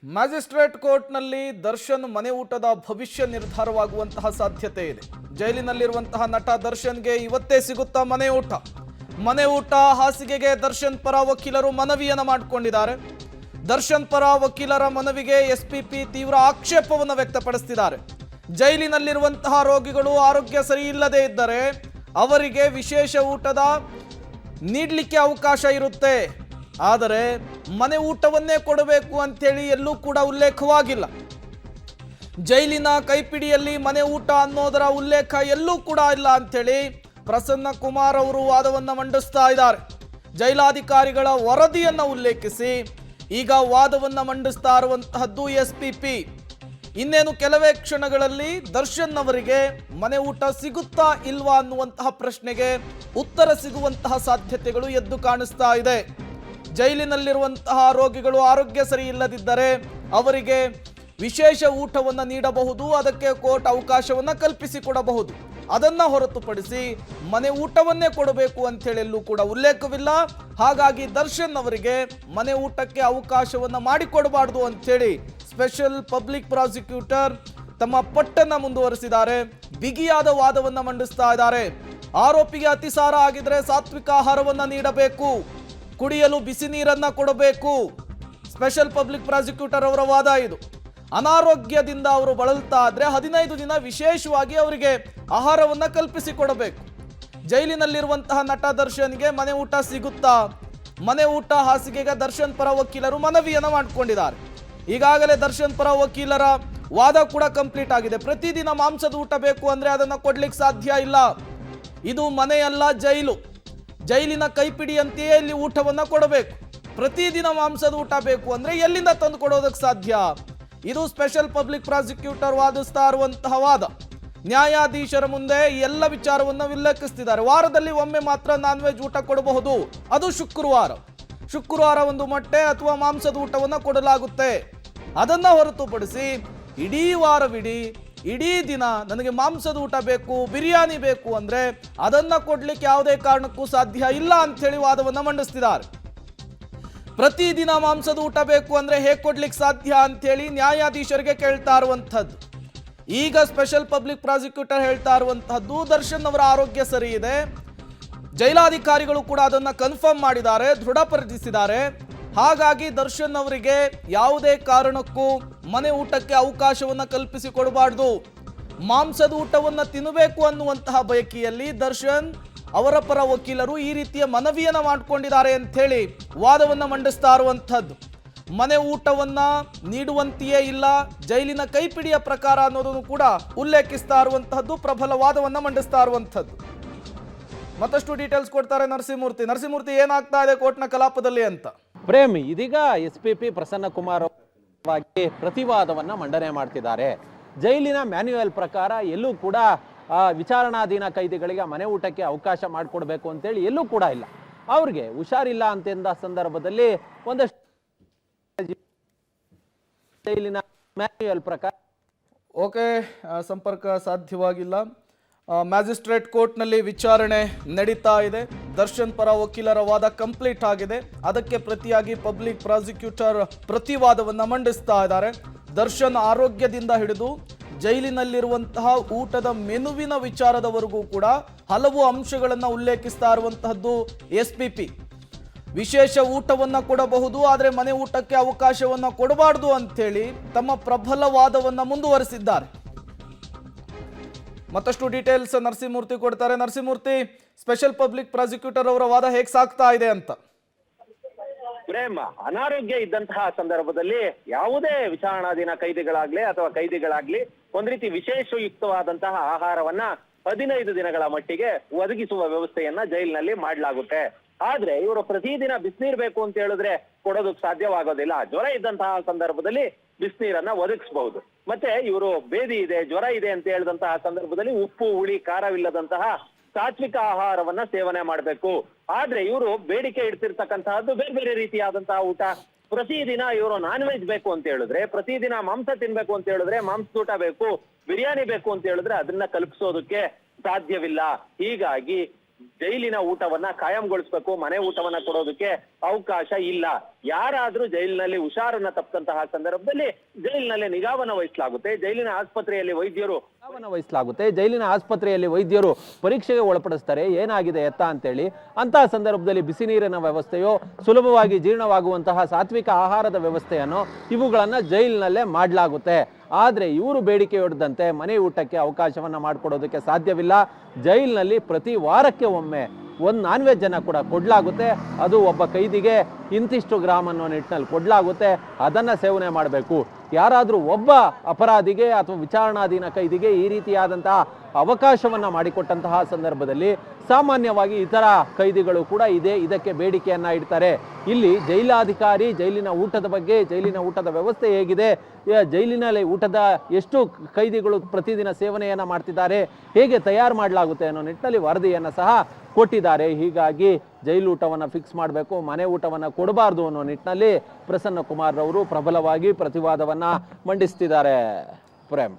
Magistrate ಕೋರ್ಟ್ನಲ್ಲಿ ದರ್ಶನ್ ಮನೆ ಊಟದ ಭವಿಷ್ಯ ನಿರ್ಧಾರವಾಗುವಂತಹ ಸಾಧ್ಯತೆ ಇದೆ. ಜೈಲಿನಲ್ಲಿರುವಂತಹ ನಟ ದರ್ಶನ್ಗೆ ಇವತ್ತೇ ಸಿಗುತ್ತಾ ಮನೆ ಊಟ. ಮನೆ ಊಟ ಹಾಸಿಗೆಗೆ ದರ್ಶನ್ ಪರ ವಕೀಲರು ಮನವಿಯನ್ನು ಮಾಡಿಕೊಂಡಿದ್ದಾರೆ. ದರ್ಶನ್ ಪರ ವಕೀಲರ ಮನವಿಗೆ ಎಸ್ಪಿಪಿ ತೀವ್ರ ಆಕ್ಷೇಪವನ್ನು ವ್ಯಕ್ತಪಡಿಸಿದ್ದಾರೆ. ಜೈಲಿನಲ್ಲಿರುವಂತಹ ರೋಗಿಗಳು ಆರೋಗ್ಯ ಸರಿ ಇಲ್ಲದೆ ಇದ್ದರೆ ಅವರಿಗೆ ವಿಶೇಷ ಊಟದ ನೀಡಲಿಕ್ಕೆ ಅವಕಾಶ ಇರುತ್ತೆ, ಆದರೆ ಮನೆ ಊಟವನ್ನೇ ಕೊಡಬೇಕು ಅಂತೇಳಿ ಎಲ್ಲೂ ಕೂಡ ಉಲ್ಲೇಖವಾಗಿಲ್ಲ. ಜೈಲಿನ ಕೈಪಿಡಿಯಲ್ಲಿ ಮನೆ ಊಟ ಅನ್ನೋದರ ಉಲ್ಲೇಖ ಎಲ್ಲೂ ಕೂಡ ಇಲ್ಲ ಅಂತೇಳಿ ಪ್ರಸನ್ನ ಕುಮಾರ್ ಅವರು ವಾದವನ್ನು ಮಂಡಿಸ್ತಾ ಇದ್ದಾರೆ. ಜೈಲಾಧಿಕಾರಿಗಳ ವರದಿಯನ್ನು ಉಲ್ಲೇಖಿಸಿ ಈಗ ವಾದವನ್ನು ಮಂಡಿಸ್ತಾ ಇರುವಂತಹದ್ದು ಎಸ್ಪಿಪಿ. ಇನ್ನೇನು ಕೆಲವೇ ಕ್ಷಣಗಳಲ್ಲಿ ದರ್ಶನ್ ಅವರಿಗೆ ಮನೆ ಊಟ ಸಿಗುತ್ತಾ ಇಲ್ವಾ ಅನ್ನುವಂತಹ ಪ್ರಶ್ನೆಗೆ ಉತ್ತರ ಸಿಗುವಂತಹ ಸಾಧ್ಯತೆಗಳು ಎದ್ದು ಕಾಣಿಸ್ತಾ ಇದೆ. ಜೈಲಿನಲ್ಲಿರುವಂತಹ ರೋಗಿಗಳು ಆರೋಗ್ಯ ಸರಿ ಇಲ್ಲದಿದ್ದರೆ ಅವರಿಗೆ ವಿಶೇಷ ಊಟವನ್ನು ನೀಡಬಹುದು, ಅದಕ್ಕೆ ಕೋರ್ಟ್ ಅವಕಾಶವನ್ನು ಕಲ್ಪಿಸಿಕೊಡಬಹುದು. ಅದನ್ನು ಹೊರತುಪಡಿಸಿ ಮನೆ ಊಟವನ್ನೇ ಕೊಡಬೇಕು ಅಂತೇಳಿ ಎಲ್ಲೂ ಕೂಡ ಉಲ್ಲೇಖವಿಲ್ಲ. ಹಾಗಾಗಿ ದರ್ಶನ್ ಅವರಿಗೆ ಮನೆ ಊಟಕ್ಕೆ ಅವಕಾಶವನ್ನು ಮಾಡಿಕೊಡಬಾರ್ದು ಅಂಥೇಳಿ ಸ್ಪೆಷಲ್ ಪಬ್ಲಿಕ್ ಪ್ರಾಸಿಕ್ಯೂಟರ್ ತಮ್ಮ ಪಟ್ಟನ್ನು ಮುಂದುವರಿಸಿದ್ದಾರೆ. ಬಿಗಿಯಾದ ವಾದವನ್ನು ಮಂಡಿಸ್ತಾ ಇದ್ದಾರೆ. ಆರೋಪಿಗೆ ಅತಿಸಾರ ಆಗಿದ್ರೆ ಸಾತ್ವಿಕ ಆಹಾರವನ್ನು ನೀಡಬೇಕು, ಕುಡಿಯಲು ಬಿಸಿ ನೀರನ್ನ ಕೊಡಬೇಕು. ಸ್ಪೆಷಲ್ ಪಬ್ಲಿಕ್ ಪ್ರಾಸಿಕ್ಯೂಟರ್ ಅವರ ವಾದ ಇದು. ಅನಾರೋಗ್ಯದಿಂದ ಅವರು ಬಳಲ್ತಾ ಇದ್ರೆ 15 ದಿನ ವಿಶೇಷವಾಗಿ ಅವರಿಗೆ ಆಹಾರವನ್ನ ಕಲ್ಪಿಸಿಕೊಡಬೇಕು. ಜೈಲಿನಲ್ಲಿರುವಂತಹ ನಟ ದರ್ಶನ್ಗೆ ಮನೆ ಊಟ ಸಿಗುತ್ತಾ? ಮನೆ ಊಟ ಹಾಸಿಗೆಗೆ ದರ್ಶನ್ ಪರ ವಕೀಲರು ಮನವಿಯನ್ನು ಮಾಡಿಕೊಂಡಿದ್ದಾರೆ. ಈಗಾಗಲೇ ದರ್ಶನ್ ಪರ ವಕೀಲರ ವಾದ ಕೂಡ ಕಂಪ್ಲೀಟ್ ಆಗಿದೆ. ಪ್ರತಿದಿನ ಮಾಂಸದ ಊಟ ಬೇಕು ಅಂದ್ರೆ ಅದನ್ನ ಕೊಡ್ಲಿಕ್ಕೆ ಸಾಧ್ಯ ಇಲ್ಲ. ಇದು ಮನೆಯಲ್ಲ, ಜೈಲು. ಜೈಲಿನ ಕೈಪಿಡಿಯಂತೆಯೇ ಇಲ್ಲಿ ಊಟವನ್ನು ಕೊಡಬೇಕು. ಪ್ರತಿದಿನ ಮಾಂಸದ ಊಟ ಬೇಕು ಅಂದ್ರೆ ಎಲ್ಲಿಂದ ತಂದು ಕೊಡೋದಕ್ಕೆ ಸಾಧ್ಯ? ಇದು ಸ್ಪೆಷಲ್ ಪಬ್ಲಿಕ್ ಪ್ರಾಸಿಕ್ಯೂಟರ್ ವಾದಿಸ್ತಾ ಇರುವಂತಹ ವಾದ. ನ್ಯಾಯಾಧೀಶರ ಮುಂದೆ ಎಲ್ಲ ವಿಚಾರವನ್ನು ಉಲ್ಲೇಖಿಸ್ತಿದ್ದಾರೆ. ವಾರದಲ್ಲಿ ಒಮ್ಮೆ ಮಾತ್ರ ನಾನ್ ವೆಜ್ ಊಟ ಕೊಡಬಹುದು, ಅದು ಶುಕ್ರವಾರ ಒಂದು ಮೊಟ್ಟೆ ಅಥವಾ ಮಾಂಸದ ಊಟವನ್ನು ಕೊಡಲಾಗುತ್ತೆ. ಅದನ್ನ ಹೊರತುಪಡಿಸಿ ಇಡೀ ವಾರವಿಡೀ ಇಡೀ ದಿನ ನನಗೆ ಮಾಂಸದ ಊಟ ಬೇಕು, ಬಿರಿಯಾನಿ ಬೇಕು ಅಂದ್ರೆ ಅದನ್ನ ಕೊಡ್ಲಿಕ್ಕೆ ಯಾವುದೇ ಕಾರಣಕ್ಕೂ ಸಾಧ್ಯ ಇಲ್ಲ ಅಂತೇಳಿ ವಾದವನ್ನ ಮಂಡಿಸ್ತಿದ್ದಾರೆ. ಪ್ರತಿದಿನ ಮಾಂಸದ ಊಟ ಬೇಕು ಅಂದ್ರೆ ಹೇಗೆ ಕೊಡ್ಲಿಕ್ಕೆ ಸಾಧ್ಯ ಅಂತೇಳಿ ನ್ಯಾಯಾಧೀಶರಿಗೆ ಕೇಳ್ತಾ ಇರುವಂತಹದ್ದು. ಈಗ ಸ್ಪೆಷಲ್ ಪಬ್ಲಿಕ್ ಪ್ರಾಸಿಕ್ಯೂಟರ್ ಹೇಳ್ತಾ ಇರುವಂತಹದ್ದು ದರ್ಶನ್ ಅವರ ಆರೋಗ್ಯ ಸರಿ ಇದೆ. ಜೈಲಾಧಿಕಾರಿಗಳು ಕೂಡ ಅದನ್ನ ಕನ್ಫರ್ಮ್ ಮಾಡಿದ್ದಾರೆ, ದೃಢಪಡಿಸಿದ್ದಾರೆ. ಹಾಗಾಗಿ ದರ್ಶನ್ ಅವರಿಗೆ ಯಾವುದೇ ಕಾರಣಕ್ಕೂ ಮನೆ ಊಟಕ್ಕೆ ಅವಕಾಶವನ್ನು ಕಲ್ಪಿಸಿಕೊಡಬಾರ್ದು. ಮಾಂಸದ ಊಟವನ್ನು ತಿನ್ನಬೇಕು ಅನ್ನುವಂತಹ ಬಯಕೆಯಲ್ಲಿ ದರ್ಶನ್ ಅವರ ಪರ ವಕೀಲರು ಈ ರೀತಿಯ ಮನವಿಯನ್ನು ಮಾಡಿಕೊಂಡಿದ್ದಾರೆ ಅಂತ ಹೇಳಿ ವಾದವನ್ನು ಮಂಡಿಸ್ತಾ ಇರುವಂಥದ್ದು. ಮನೆ ಊಟವನ್ನ ನೀಡುವಂತೆಯೇ ಇಲ್ಲ, ಜೈಲಿನ ಕೈಪಿಡಿಯ ಪ್ರಕಾರ ಅನ್ನೋದನ್ನು ಕೂಡ ಉಲ್ಲೇಖಿಸ್ತಾ ಇರುವಂತಹದ್ದು, ಪ್ರಬಲ ವಾದವನ್ನು ಮಂಡಿಸ್ತಾ ಇರುವಂಥದ್ದು. ಮತ್ತಷ್ಟು ಡೀಟೇಲ್ಸ್ ಕೊಡ್ತಾರೆ ನರಸಿಂಹಮೂರ್ತಿ, ಏನಾಗ್ತಾ ಇದೆ ಕೋರ್ಟ್ನ ಕಲಾಪದಲ್ಲಿ ಅಂತ? ಪ್ರೇಮ್, ಇದೀಗ ಎಸ್ಪಿಪಿ ಪ್ರಸನ್ನ ಕುಮಾರ್ ಪ್ರತಿವಾದವನ್ನ ಮಂಡನೆ ಮಾಡ್ತಿದ್ದಾರೆ. ಜೈಲಿನ ಮ್ಯಾನ್ಯುಯಲ್ ಪ್ರಕಾರ ಎಲ್ಲೂ ಕೂಡ ವಿಚಾರಣಾಧೀನ ಕೈದಿಗಳಿಗೆ ಮನೆ ಊಟಕ್ಕೆ ಅವಕಾಶ ಮಾಡಿಕೊಡ್ಬೇಕು ಅಂತೇಳಿ ಎಲ್ಲೂ ಕೂಡ ಇಲ್ಲ. ಅವ್ರಿಗೆ ಹುಷಾರಿಲ್ಲ ಅಂತೆಂದ ಸಂದರ್ಭದಲ್ಲಿ ಒಂದಷ್ಟು ಜೈಲಿನ ಮ್ಯಾನ್ಯುಯಲ್ ಪ್ರಕಾರ ಸಂಪರ್ಕ ಸಾಧ್ಯವಾಗಿಲ್ಲ. ಮ್ಯಾಜಿಸ್ಟ್ರೇಟ್ ಕೋರ್ಟ್ನಲ್ಲಿ ವಿಚಾರಣೆ ನಡೀತಾ ಇದೆ. ದರ್ಶನ್ ಪರ ವಕೀಲರ ವಾದ ಕಂಪ್ಲೀಟ್ ಆಗಿದೆ. ಅದಕ್ಕೆ ಪ್ರತಿಯಾಗಿ ಪಬ್ಲಿಕ್ ಪ್ರಾಸಿಕ್ಯೂಟರ್ ಪ್ರತಿವಾದವನ್ನು ಮಂಡಿಸ್ತಾ ಇದ್ದಾರೆ. ದರ್ಶನ್ ಆರೋಗ್ಯದಿಂದ ಹಿಡಿದು ಜೈಲಿನಲ್ಲಿರುವಂತಹ ಊಟದ ಮೆನುವಿನ ವಿಚಾರದವರೆಗೂ ಕೂಡ ಹಲವು ಅಂಶಗಳನ್ನು ಉಲ್ಲೇಖಿಸ್ತಾ ಇರುವಂತಹದ್ದು ಎಸ್ಪಿಪಿ. ವಿಶೇಷ ಊಟವನ್ನ ಕೊಡಬಹುದು, ಆದರೆ ಮನೆ ಊಟಕ್ಕೆ ಅವಕಾಶವನ್ನ ಕೊಡಬಾರ್ದು ಅಂತೇಳಿ ತಮ್ಮ ಪ್ರಬಲ ವಾದವನ್ನ ಮುಂದುವರಿಸಿದ್ದಾರೆ. ಮತ್ತಷ್ಟು ಡೀಟೇಲ್ಸ್ ನರಸಿಂಹಮೂರ್ತಿ ಕೊಡ್ತಾರೆ. ನರಸಿಂಹಮೂರ್ತಿ, ಸ್ಪೆಷಲ್ ಪಬ್ಲಿಕ್ ಪ್ರಾಸಿಕ್ಯೂಟರ್ ಅವರ ವಾದ ಹೇಗೆ ಸಾಗ್ತಾ ಇದೆ ಅಂತ? ಪ್ರೇಮ್, ಅನಾರೋಗ್ಯ ಇದ್ದಂತಹ ಸಂದರ್ಭದಲ್ಲಿ ಯಾವುದೇ ವಿಚಾರಣಾಧೀನ ಕೈದಿಗಳಾಗ್ಲಿ ಅಥವಾ ಕೈದಿಗಳಾಗ್ಲಿ ಒಂದ್ ರೀತಿ ವಿಶೇಷಯುಕ್ತವಾದಂತಹ ಆಹಾರವನ್ನ 15 ದಿನಗಳ ಮಟ್ಟಿಗೆ ಒದಗಿಸುವ ವ್ಯವಸ್ಥೆಯನ್ನ ಜೈಲಿನಲ್ಲಿ ಮಾಡಲಾಗುತ್ತೆ. ಆದ್ರೆ ಇವರು ಪ್ರತಿದಿನ ಬಿಸಿನೀರ್ ಬೇಕು ಅಂತ ಹೇಳಿದ್ರೆ ಕೊಡೋದಕ್ಕೆ ಸಾಧ್ಯವಾಗೋದಿಲ್ಲ. ಜ್ವರ ಇದ್ದಂತಹ ಸಂದರ್ಭದಲ್ಲಿ ಬಿಸಿನೀರನ್ನ ಒದಗಿಸಬಹುದು. ಮತ್ತೆ ಇವರು ಬೇದಿ ಇದೆ, ಜ್ವರ ಇದೆ ಅಂತ ಹೇಳಿದಂತಹ ಸಂದರ್ಭದಲ್ಲಿ ಉಪ್ಪು ಹುಳಿ ಖಾರವಿಲ್ಲದಂತಹ ಸಾತ್ವಿಕ ಆಹಾರವನ್ನ ಸೇವನೆ ಮಾಡಬೇಕು. ಆದ್ರೆ ಇವರು ಬೇಡಿಕೆ ಇಡ್ತಿರ್ತಕ್ಕಂತಹದ್ದು ಬೇರೆ ಬೇರೆ ರೀತಿಯಾದಂತಹ ಊಟ. ಪ್ರತಿದಿನ ಇವರು ನಾನ್ ವೆಜ್ ಬೇಕು ಅಂತ ಹೇಳಿದ್ರೆ, ಪ್ರತಿದಿನ ಮಾಂಸ ತಿನ್ಬೇಕು ಅಂತ ಹೇಳಿದ್ರೆ ಮಾಂಸದ ಊಟ ಬೇಕು, ಬಿರಿಯಾನಿ ಬೇಕು ಅಂತ ಹೇಳಿದ್ರೆ ಅದನ್ನ ಕಲ್ಪಿಸೋದಕ್ಕೆ ಸಾಧ್ಯವಿಲ್ಲ. ಹೀಗಾಗಿ ಜೈಲಿನ ಊಟವನ್ನ ಕಾಯಂಗೊಳಿಸ್ಬೇಕು, ಮನೆ ಊಟವನ್ನ ಕೊಡೋದಕ್ಕೆ ಅವಕಾಶ ಇಲ್ಲ. ಯಾರಾದ್ರೂ ಜೈಲಿನಲ್ಲಿ ಹುಷಾರನ್ನ ತಪ್ಪಂತಹ ಸಂದರ್ಭದಲ್ಲಿ ಜೈಲಿನಲ್ಲಿ ನಿಗಾವನ್ನ ವಹಿಸಲಾಗುತ್ತೆ. ಜೈಲಿನ ಆಸ್ಪತ್ರೆಯಲ್ಲಿ ವೈದ್ಯರು ವಹಿಸಲಾಗುತ್ತೆ. ಜೈಲಿನ ಆಸ್ಪತ್ರೆಯಲ್ಲಿ ವೈದ್ಯರು ಪರೀಕ್ಷೆಗೆ ಒಳಪಡಿಸ್ತಾರೆ ಏನಾಗಿದೆ ಎತ್ತ ಅಂತೇಳಿ. ಅಂತಹ ಸಂದರ್ಭದಲ್ಲಿ ಬಿಸಿ ನೀರಿನ ವ್ಯವಸ್ಥೆಯೋ ಸುಲಭವಾಗಿ ಜೀರ್ಣವಾಗುವಂತಹ ಸಾತ್ವಿಕ ಆಹಾರದ ವ್ಯವಸ್ಥೆಯನ್ನು ಇವುಗಳನ್ನ ಜೈಲಿನಲ್ಲೇ ಮಾಡಲಾಗುತ್ತೆ. ಆದರೆ ಇವರು ಬೇಡಿಕೆಯೊಡ್ದಂತೆ ಮನೆ ಊಟಕ್ಕೆ ಅವಕಾಶವನ್ನ ಮಾಡಿಕೊಡೋದಕ್ಕೆ ಸಾಧ್ಯವಿಲ್ಲ. ಜೈಲಿನಲ್ಲಿ ಪ್ರತಿ ವಾರಕ್ಕೆ ಒಮ್ಮೆ ಒಂದು ನಾನ್ ವೆಜ್ ಅನ್ನ ಕೂಡ ಕೊಡಲಾಗುತ್ತೆ. ಅದು ಒಬ್ಬ ಕೈದಿಗೆ ಇಂತಿಷ್ಟು ಗ್ರಾಮ್ ಅನ್ನೋ ನಿಟ್ಟಿನಲ್ಲಿ ಕೊಡಲಾಗುತ್ತೆ. ಅದನ್ನ ಸೇವನೆ ಮಾಡಬೇಕು. ಯಾರಾದರೂ ಒಬ್ಬ ಅಪರಾಧಿಗೆ ಅಥವಾ ವಿಚಾರಣಾಧೀನ ಕೈದಿಗೆ ಈ ರೀತಿಯಾದಂತಹ ಅವಕಾಶವನ್ನ ಮಾಡಿಕೊಟ್ಟಂತಹ ಸಂದರ್ಭದಲ್ಲಿ ಸಾಮಾನ್ಯವಾಗಿ ಇತರ ಕೈದಿಗಳು ಕೂಡ ಇದಕ್ಕೆ ಬೇಡಿಕೆಯನ್ನ ಇಡ್ತಾರೆ. ಇಲ್ಲಿ ಜೈಲಾಧಿಕಾರಿ ಜೈಲಿನ ಊಟದ ಬಗ್ಗೆ, ಜೈಲಿನ ಊಟದ ವ್ಯವಸ್ಥೆ ಹೇಗಿದೆ, ಜೈಲಿನಲ್ಲಿ ಊಟದ ಎಷ್ಟು ಕೈದಿಗಳು ಪ್ರತಿದಿನ ಸೇವನೆಯನ್ನ ಮಾಡ್ತಿದ್ದಾರೆ, ಹೇಗೆ ತಯಾರು ಮಾಡಲಾಗುತ್ತೆ ಅನ್ನೋ ನಿಟ್ಟಿನಲ್ಲಿ ವರದಿಯನ್ನ ಸಹ ಕೊಟ್ಟಿದ್ದಾರೆ. ಹೀಗಾಗಿ ಜೈಲೂಟವನ್ನು ಫಿಕ್ಸ್ ಮಾಡಬೇಕು, ಮನೆ ಊಟವನ್ನು ಕೊಡಬಾರ್ದು ಅನ್ನೋ ನಿಟ್ಟಿನಲ್ಲಿ ಪ್ರಸನ್ನ ಕುಮಾರ್ ರವರು ಪ್ರಬಲವಾಗಿ ಪ್ರತಿವಾದವನ್ನ ಮಂಡಿಸ್ತಿದ್ದಾರೆ. ಪ್ರೇಮ್.